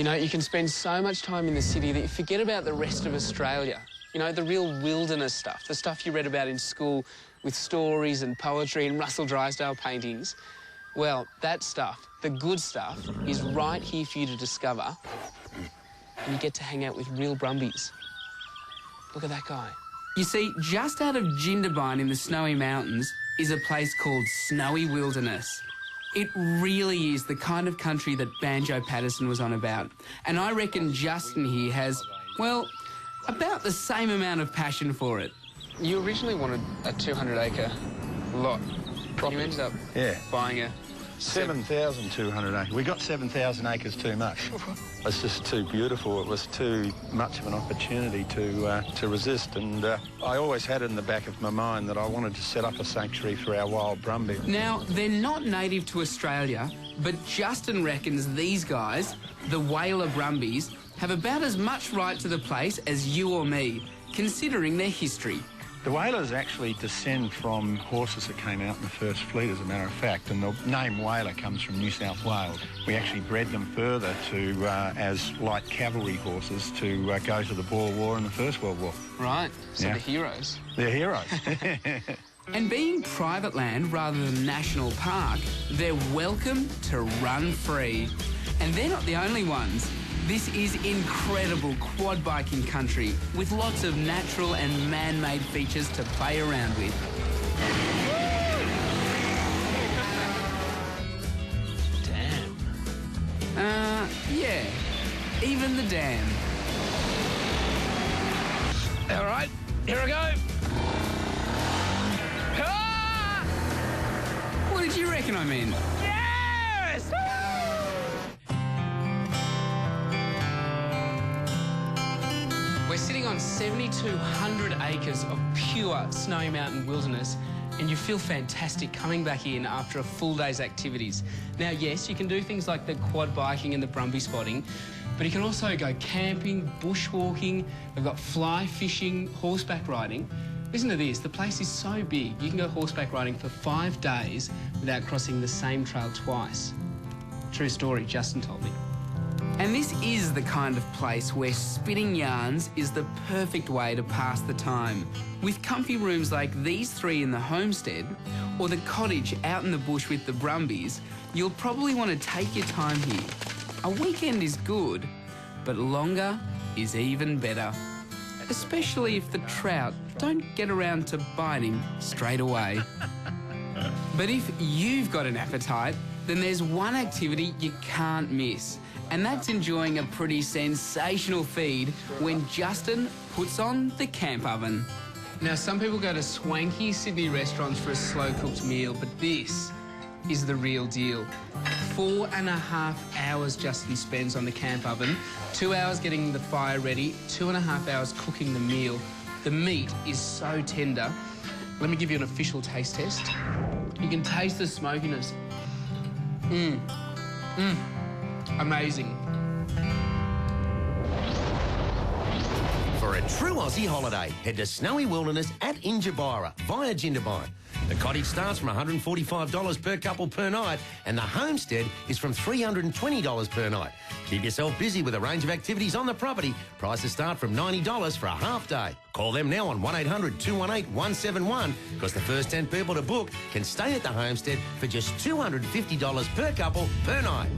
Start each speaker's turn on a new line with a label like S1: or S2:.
S1: You know, you can spend so much time in the city that you forget about the rest of Australia. You know, the real wilderness stuff, the stuff you read about in school with stories and poetry and Russell Drysdale paintings. Well, that stuff, the good stuff, is right here for you to discover. And you get to hang out with real Brumbies. Look at that guy. You see, just out of Jindabyne in the Snowy Mountains is a place called Snowy Wilderness. It really is the kind of country that Banjo Patterson was on about. And I reckon Justin here has, well, about the same amount of passion for it. You originally wanted a 200-acre lot. You ended up buying a
S2: 7,200 acres. We got 7,000 acres too much. It's just too beautiful. It was too much of an opportunity to resist. And I always had it in the back of my mind that I wanted to set up a sanctuary for our wild Brumbies.
S1: Now, they're not native to Australia, but Justin reckons these guys, the Whaler Brumbies, have about as much right to the place as you or me, considering their history.
S2: The Whalers actually descend from horses that came out in the first fleet, as a matter of fact, and the name Whaler comes from New South Wales. We actually bred them further to as light cavalry horses to go to the Boer War and the First World War.
S1: Right, so they're heroes.
S2: They're heroes.
S1: And being private land rather than national park, they're welcome to run free. And they're not the only ones. This is incredible quad biking country with lots of natural and man-made features to play around with. Damn. Yeah. Even the dam. All right, here I go. Ah! What did you reckon I meant? Yes! We're sitting on 7,200 acres of pure Snowy Mountain wilderness, and you feel fantastic coming back in after a full day's activities. Now, yes, you can do things like the quad biking and the Brumby spotting, but you can also go camping, bushwalking, they've got fly fishing, horseback riding. Listen to this, the place is so big, you can go horseback riding for 5 days without crossing the same trail twice. True story, Justin told me. And this is the kind of place where spinning yarns is the perfect way to pass the time. With comfy rooms like these 3 in the homestead, or the cottage out in the bush with the Brumbies, you'll probably want to take your time here. A weekend is good, but longer is even better. Especially if the trout don't get around to biting straight away. But if you've got an appetite, then there's one activity you can't miss. And that's enjoying a pretty sensational feed when Justin puts on the camp oven. Now, some people go to swanky Sydney restaurants for a slow-cooked meal, but this is the real deal. 4.5 hours Justin spends on the camp oven, 2 hours getting the fire ready, 2.5 hours cooking the meal. The meat is so tender. Let me give you an official taste test. You can taste the smokiness. Amazing.
S3: For a true Aussie holiday, head to Snowy Wilderness at Injabira via Jindabyne. The cottage starts from $145 per couple per night, and the homestead is from $320 per night. Keep yourself busy with a range of activities on the property. Prices start from $90 for a half day. Call them now on 1-800-218-171 because the first 10 people to book can stay at the homestead for just $250 per couple per night.